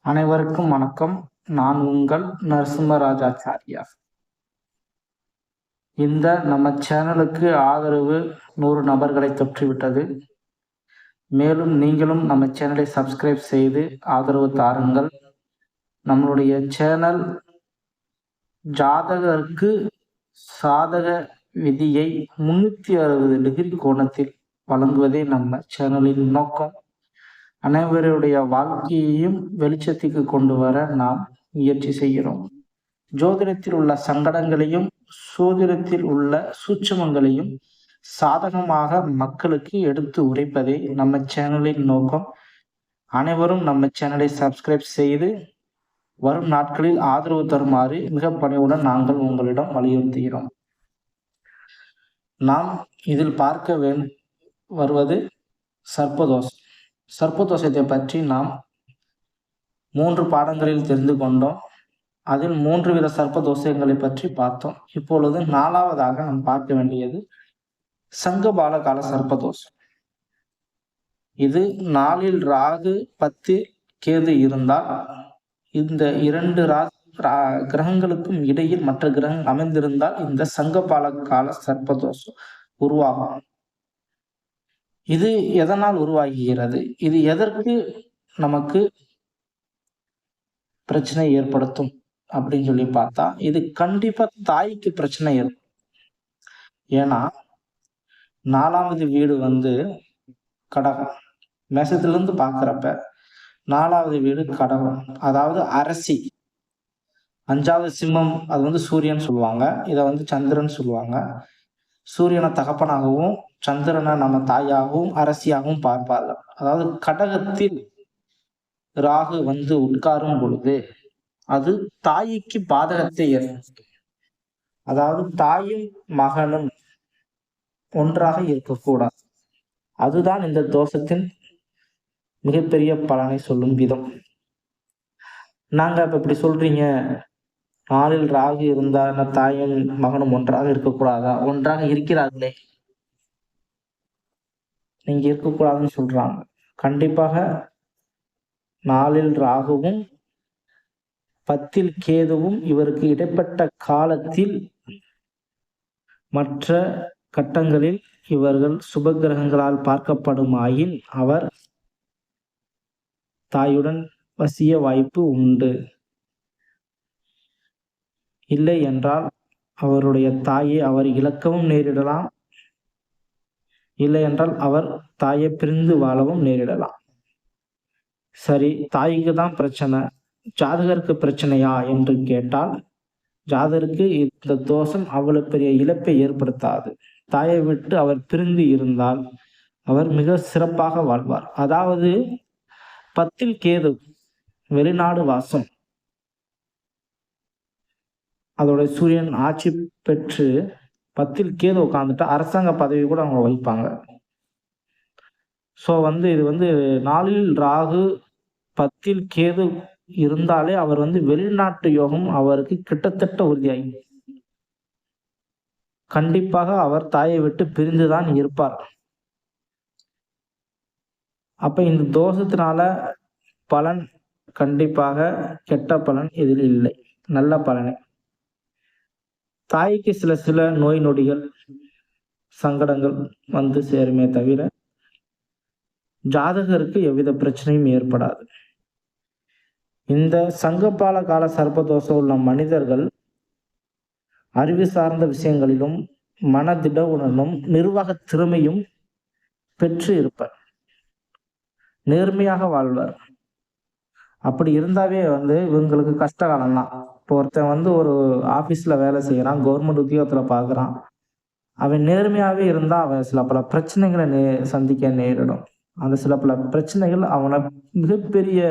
அனைவருக்கும் வணக்கம். நான் உங்கள் நரசிம்மராஜாச்சாரியா. இந்த நம்ம சேனலுக்கு ஆதரவு 100 நபர்களை தொற்றிவிட்டது. மேலும் நீங்களும் நம்ம சேனலை சப்ஸ்கிரைப் செய்து ஆதரவு தாருங்கள். நம்மளுடைய சேனல் ஜாதகருக்கு சாதக விதியை 360 டிகிரி கோணத்தில் வழங்குவதே நம்ம சேனலின் நோக்கம். அனைவருடைய வாழ்க்கையையும் வெளிச்சத்துக்கு கொண்டு வர நாம் முயற்சி செய்கிறோம். ஜோதிடத்தில் உள்ள சங்கடங்களையும் சோதிடத்தில் உள்ள சூட்சுமங்களையும் சாதகமாக மக்களுக்கு எடுத்து உரைப்பதே நம்ம சேனலின் நோக்கம். அனைவரும் நம்ம சேனலை சப்ஸ்கிரைப் செய்து வரும் நாட்களில் ஆதரவு தருமாறு மிக பணிவுடன் நாங்கள் உங்களிடம் வலியுறுத்துகிறோம். நாம் இதில் பார்க்க வருவது சர்ப்பதோஷம். சர்ப்பதோஷத்தை பற்றி நாம் 3 பாடங்களில் தெரிந்து கொண்டோம். அதில் 3 வித சர்ப்பதோஷங்களை பற்றி பார்த்தோம். இப்பொழுது 4வதாக நாம் பார்க்க வேண்டியது சங்கபால கால சர்ப்பதோஷம். இது 4இல் ராகு 10 கேது இருந்தால் இந்த 2 கிரகங்களுக்கும் இடையில் மற்ற கிரகம் அமைந்திருந்தால் இந்த சங்கபால கால சர்ப்பதோஷம் உருவாகும். இது எதனால் உருவாகிறது? இது எதற்கு நமக்கு பிரச்சனை ஏற்படுத்தும் அப்படின்னு சொல்லி பார்த்தா, இது கண்டிப்பா தாய்க்கு பிரச்சனை ஏற்படும். ஏன்னா 4வது வீடு கடகம். மேசத்திலிருந்து பார்க்கிறப்ப 4வது வீடு கடகம், அதாவது அரசி. 5வது சிம்மம், அது சூரியன் சொல்லுவாங்க. இதை சந்திரன் சொல்லுவாங்க. சூரியனை தகப்பனாகவும் சந்திரனை நம்ம தாயாகவும் அரசியாகவும் பார்ப்பார்கள். அதாவது கடகத்தில் ராகு உட்காரும் பொழுது அது தாய்க்கு பாதகத்தை ஏற்படுத்தும். அதாவது தாயும் மகனும் ஒன்றாக இருக்கக்கூடாது. அதுதான் இந்த தோஷத்தின் மிகப்பெரிய பலனை சொல்லும் விதம். நாங்க இப்ப இப்படி சொல்றீங்க, 4இல் ராகு இருந்தா தாயும் மகனும் ஒன்றாக இருக்கக்கூடாதா? ஒன்றாக இருக்கிறார்களே, நீங்க இருக்கக்கூடாதுன்னு சொல்றாங்க. கண்டிப்பாக 4இல் ராகுவும் 10இல் கேதுவும் இவருக்கு இடைப்பட்ட காலத்தில் மற்ற கட்டங்களில் இவர்கள் சுபகிரகங்களால் பார்க்கப்படுமாயின் அவர் தாயுடன் வசிய வாய்ப்பு உண்டு. இல்லை என்றால் அவருடைய தாயை அவர் இழக்கவும் நேரிடலாம். இல்லை என்றால் அவர் தாயை பிரிந்து வாழவும் நேரிடலாம். சரி, தாய்க்கு தான் பிரச்சனை, ஜாதகருக்கு பிரச்சனையா என்று கேட்டால், ஜாதகருக்கு இந்த தோஷம் அவ்வளவு பெரிய இழப்பை ஏற்படுத்தாது. தாயை விட்டு அவர் பிரிந்து இருந்தால் அவர் மிக சிறப்பாக வாழ்வார். அதாவது 10இல் கேது வெளிநாடு வாசம், அதோட சூரியன் ஆட்சி பெற்று 10இல் கேது உட்காந்துட்டா அரசாங்க பதவி கூட அவங்க வைப்பாங்க. ஸோ இது 4இல் ராகு 10இல் கேது இருந்தாலே அவர் வெளிநாட்டு யோகம் அவருக்கு கிட்டத்தட்ட உறுதியாகி, கண்டிப்பாக அவர் தாயை விட்டு பிரிந்துதான் இருப்பார். அப்ப இந்த தோஷத்தினால பலன் கண்டிப்பாக கெட்ட பலன் இதில் இல்லை, நல்ல பலனை. தாய்க்கு சில நோய் நொடிகள் சங்கடங்கள் சேருமே தவிர ஜாதகருக்கு எவ்வித பிரச்சனையும் ஏற்படாது. இந்த சங்கபால கால சர்ப்பதோஷம் உள்ள மனிதர்கள் அறிவு சார்ந்த விஷயங்களிலும் மனதிடவுடனும் நிர்வாக திறமையும் பெற்று இருப்பர், நேர்மையாக வாழ்வர். அப்படி இருந்தாவே இவங்களுக்கு கஷ்ட காலம் தான். இப்போ ஒருத்தன் ஒரு ஆபீஸ்ல வேலை செய்யறான், கவர்மெண்ட் உத்தியோகத்துல பாக்குறான், அவன் நேர்மையாவே இருந்தா அவன் சில பல பிரச்சனைகளை சந்திக்க நேரிடும். அந்த சில பல பிரச்சனைகள் அவனை மிகப்பெரிய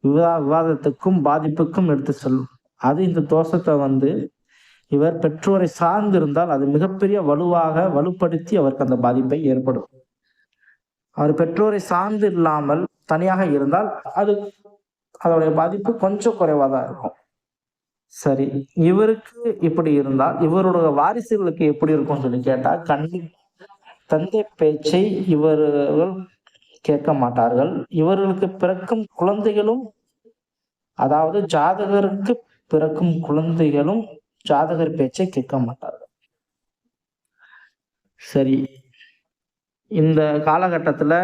விவாதத்துக்கும் பாதிப்புக்கும் எடுத்து செல்லும். அது இந்த தோஷத்தை இவர் பெற்றோரை சார்ந்து இருந்தால் அது மிகப்பெரிய வலுப்படுத்தி அவருக்கு அந்த பாதிப்பை ஏற்படும். அவர் பெற்றோரை சார்ந்து இல்லாமல் தனியாக இருந்தால் அதோடைய பாதிப்பு கொஞ்சம் குறைவாதான் இருக்கும். சரி, இவருக்கு இப்படி இருந்தால் இவருடைய வாரிசுகளுக்கு எப்படி இருக்கும்னு சொல்லி கேட்டா, தந்தை பேச்சை இவர்கள் கேட்க மாட்டார்கள். இவர்களுக்கு பிறக்கும் குழந்தைகளும் அதாவது ஜாதகருக்கு பிறக்கும் குழந்தைகளும் ஜாதகர் பேச்சை கேட்க மாட்டார்கள். சரி, இந்த காலகட்டத்துல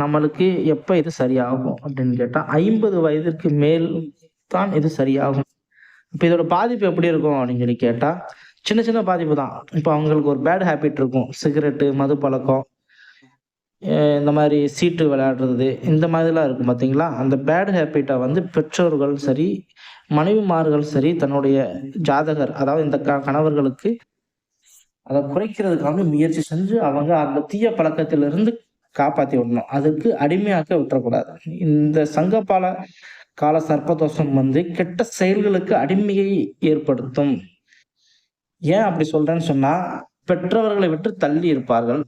நம்மளுக்கு எப்ப இது சரியாகும் அப்படின்னு கேட்டா 50 வயதிற்கு மேல் தான் இது சரியாகும். இப்ப இதோட பாதிப்பு எப்படி இருக்கும் அப்படின்னு சொல்லி கேட்டா, சின்ன சின்ன பாதிப்பு தான். இப்ப அவங்களுக்கு ஒரு பேட் ஹேபிட் இருக்கும். சிகரெட்டு, மது பழக்கம், இந்த மாதிரி சீட்டு விளையாடுறது, இந்த மாதிரிலாம் இருக்கும் பார்த்தீங்களா? அந்த பேட் ஹேபிட்ட வந்து பெற்றோர்கள் சரி, மனைவிமார்கள் சரி, தன்னுடைய ஜாதகர் அதாவது இந்த கணவர்களுக்கு அத குறைக்கிறதுக்காக முயற்சி செஞ்சு, அவங்க அந்த தீய பழக்கத்திலிருந்து காப்பாத்தி விடணும். அதுக்கு அடிமையாக்க விட்டுறக்கூடாது. இந்த சங்ககால கால சர்ப்பதோஷம் வந்து கெட்ட செயல்களுக்கு அடிமையை ஏற்படுத்தும். ஏன் அப்படி சொல்றேன்னு சொன்னா, பெற்றவர்களை விட்டு தள்ளி இருப்பார்கள்.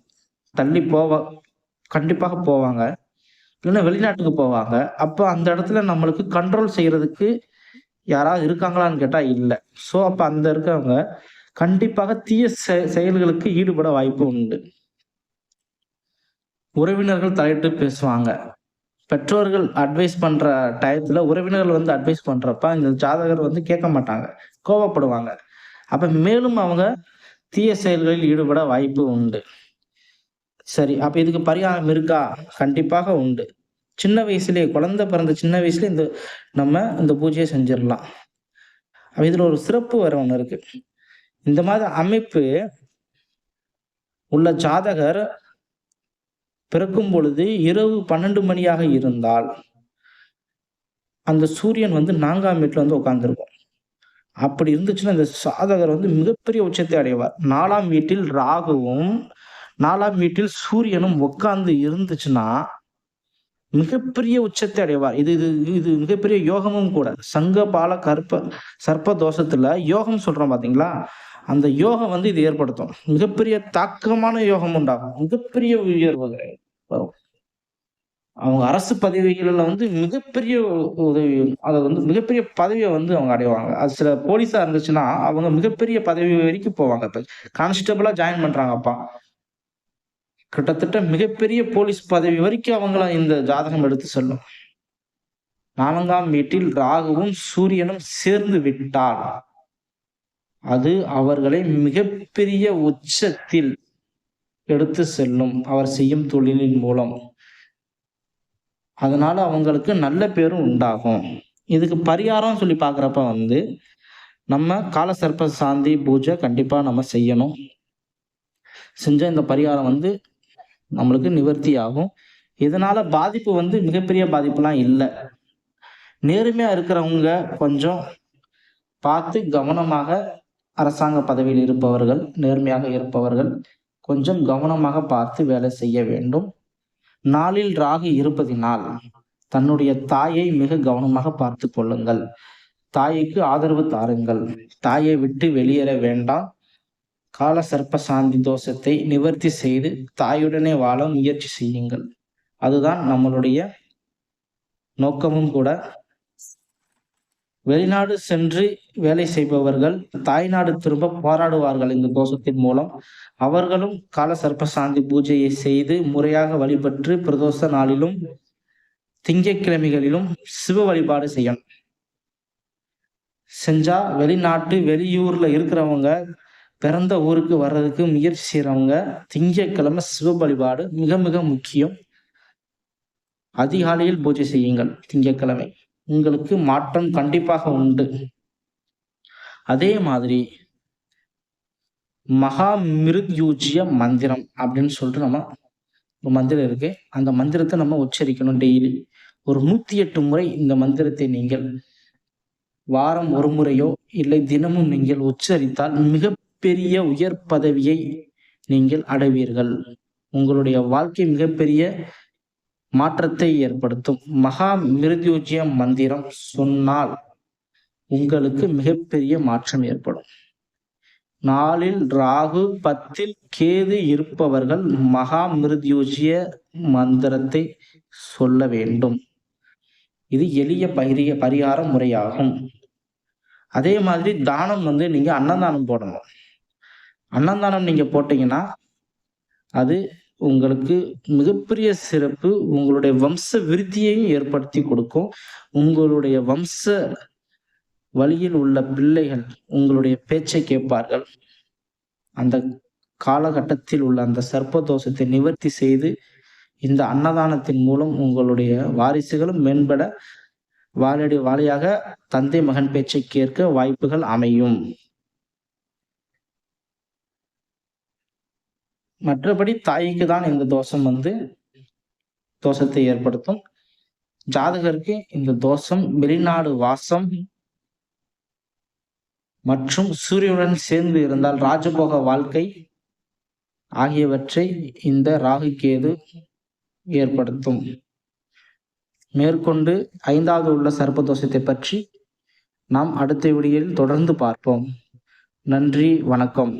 தள்ளி கண்டிப்பாக போவாங்க. இல்லன்னா வெளிநாட்டுக்கு போவாங்க. அப்ப அந்த இடத்துல நம்மளுக்கு கண்ட்ரோல் செய்யறதுக்கு யாராவது இருக்காங்களான்னு கேட்டா இல்ல. சோ அப்ப அந்த இருக்கவங்க கண்டிப்பாக தீய செயல்களுக்கு ஈடுபட வாய்ப்பு உண்டு. உறவினர்கள் தலையிட்டு பேசுவாங்க. பெற்றோர்கள் அட்வைஸ் பண்ற டயத்துல உறவினர்கள் வந்து அட்வைஸ் பண்றப்ப இந்த ஜாதகர் வந்து கேட்க மாட்டாங்க. கோபப்படுவாங்க. அப்ப மேலும் அவங்க தீய செயல்களில் ஈடுபட வாய்ப்பு உண்டு. சரி, அப்ப இதுக்கு பரிகாரம் இருக்கா? கண்டிப்பாக உண்டு. சின்ன வயசுலயே குழந்தை பிறந்த சின்ன வயசுலயே நம்ம இந்த பூஜையை செஞ்சிடலாம். இதுல ஒரு சிறப்பு வேற ஒண்ணு இருக்கு. இந்த மாதிரி அமைப்பு உள்ள ஜாதகர் பிறக்கும் பொழுது இரவு 12 மணியாக இருந்தால் அந்த சூரியன் வந்து 4ஆம் வீட்டுல வந்து உட்கார்ந்திருக்கும். அப்படி இருந்துச்சுன்னா இந்த ஜாதகர் வந்து மிகப்பெரிய உச்சத்தை அடைவார். 4ஆம் வீட்டில் ராகுவும் 4ஆம் வீட்டில் சூரியனும் உட்கார்ந்து இருந்துச்சுன்னா மிகப்பெரிய உச்சத்தை அடைவார். இது இது இது மிகப்பெரிய யோகமும் கூட. சங்கபால சர்ப்ப தோஷத்துல யோகம் சொல்றோம் பாத்தீங்களா? அந்த யோகம் வந்து இது ஏற்படுத்தும். மிகப்பெரிய தாக்கமான யோகம் உண்டாகும். மிகப்பெரிய உயர்வு வரும். அவங்க அரசு பதவிகள்ல வந்து மிகப்பெரிய உதவி, அதை வந்து மிகப்பெரிய பதவியை வந்து அவங்க அடைவாங்க. அது சில போலீஸா இருந்துச்சுன்னா அவங்க மிகப்பெரிய பதவி வரைக்கும் போவாங்க. இப்ப கான்ஸ்டபிளா ஜாயின் பண்றாங்கப்பா, கிட்டத்தட்ட மிகப்பெரிய போலீஸ் பதவி வரைக்கும் அவங்கள இந்த ஜாதகம் எடுத்து செல்லும். 4ஆம் வீட்டில் ராகுவும் சூரியனும் சேர்ந்து விட்டால் அது அவர்களை மிகப்பெரிய உச்சத்தில் எடுத்து செல்லும், அவர் செய்யும் தொழிலின் மூலம். அதனால அவங்களுக்கு நல்ல பேரும் உண்டாகும். இதுக்கு பரிகாரம் சொல்லி பாக்குறப்ப வந்து நம்ம கால சர்ப்ப சாந்தி பூஜை கண்டிப்பா நம்ம செய்யணும். செஞ்ச இந்த பரிகாரம் வந்து நம்மளுக்கு நிவர்த்தி ஆகும். இதனால பாதிப்பு வந்து மிகப்பெரிய பாதிப்புலாம் இல்லை. நேர்மையா இருக்கிறவங்க கொஞ்சம் பார்த்து கவனமாக, அரசாங்க பதவியில் இருப்பவர்கள், நேர்மையாக இருப்பவர்கள் கொஞ்சம் கவனமாக பார்த்து வேலை செய்ய வேண்டும். நாளில் ராகு இருப்பதினால் தன்னுடைய தாயை மிக கவனமாக பார்த்து கொள்ளுங்கள். தாய்க்கு ஆதரவு தாருங்கள். தாயை விட்டு வெளியேற வேண்டாம். கால சர்ப்ப சாந்தி தோஷத்தை நிவர்த்தி செய்து தாயுடனே வாழ முயற்சி செய்யுங்கள். அதுதான் நம்மளுடைய நோக்கமும் கூட. வெளிநாடு சென்று வேலை செய்பவர்கள் தாய்நாடு திரும்ப போராடுவார்கள் இந்த தோஷத்தின் மூலம். அவர்களும் கால சர்ப்ப சாந்தி பூஜையை செய்து முறையாக வழிபட்டு பிரதோஷ நாளிலும் திங்கட்கிழமைகளிலும் சிவ வழிபாடு செய்யணும். செஞ்சா வெளிநாட்டு வெளியூர்ல இருக்கிறவங்க பிறந்த ஊருக்கு வர்றதுக்கு முயற்சி செய்யறவங்க திங்கட்கிழமை சிவ வழிபாடு மிக மிக முக்கியம். அதிகாலையில் பூஜை செய்யுங்கள். திங்கட்கிழமை உங்களுக்கு மாற்றம் கண்டிப்பாக உண்டு. அதே மாதிரி மகா மிருத்யூஜ்ய மந்திரம் அப்படின்னு சொல்லிட்டு நம்ம ஒரு மந்திரம் இருக்கு. அந்த மந்திரத்தை நம்ம உச்சரிக்கணும் டெய்லி. ஒரு 108 முறை இந்த மந்திரத்தை நீங்கள் வாரம் ஒரு முறையோ இல்லை தினமும் நீங்கள் உச்சரித்தால் மிகப்பெரிய உயர் பதவியை நீங்கள் அடைவீர்கள். உங்களுடைய வாழ்க்கை மிகப்பெரிய மாற்றத்தை ஏற்படுத்தும். மகா மிருத்யுஜ்ய மந்திரம் சொன்னால் உங்களுக்கு மிகப்பெரிய மாற்றம் ஏற்படும். நாளில் ராகு 10ல் கேது இருப்பவர்கள் மகா மிருத்யுஜ்ய மந்திரத்தை சொல்ல வேண்டும். இது எளிய பரிகார முறையாகும். அதே மாதிரி தானம் வந்து நீங்க அன்னதானம் போடணும். அன்னதானம் நீங்க போட்டீங்கன்னா அது உங்களுக்கு மிகப்பெரிய சிறப்பு. உங்களுடைய வம்ச விருத்தியையும் ஏற்படுத்தி கொடுக்கும். உங்களுடைய வம்ச வழியில் உள்ள பிள்ளைகள் உங்களுடைய பேச்சை கேட்பார்கள். அந்த காலகட்டத்தில் உள்ள அந்த சர்ப்ப தோஷத்தை நிவர்த்தி செய்து, இந்த அன்னதானத்தின் மூலம் உங்களுடைய வாரிசுகளும் மேம்பட வாழையடி வாழையாக தந்தை மகன் பேச்சை கேட்க வாய்ப்புகள் அமையும். மற்றபடி தாய்க்கு தான் இந்த தோஷம் தோஷத்தை ஏற்படுத்தும். ஜாதகருக்கு இந்த தோஷம் வெளிநாடு வாசம் மற்றும் சூரியனுடன் சேர்ந்து இருந்தால் ராஜபோக வாழ்க்கை ஆகியவற்றை இந்த ராகு கேது ஏற்படுத்தும். மேற்கொண்டு 5வது உள்ள சர்ப்பதோஷத்தை பற்றி நாம் அடுத்த வீடியோவில் தொடர்ந்து பார்ப்போம். நன்றி, வணக்கம்.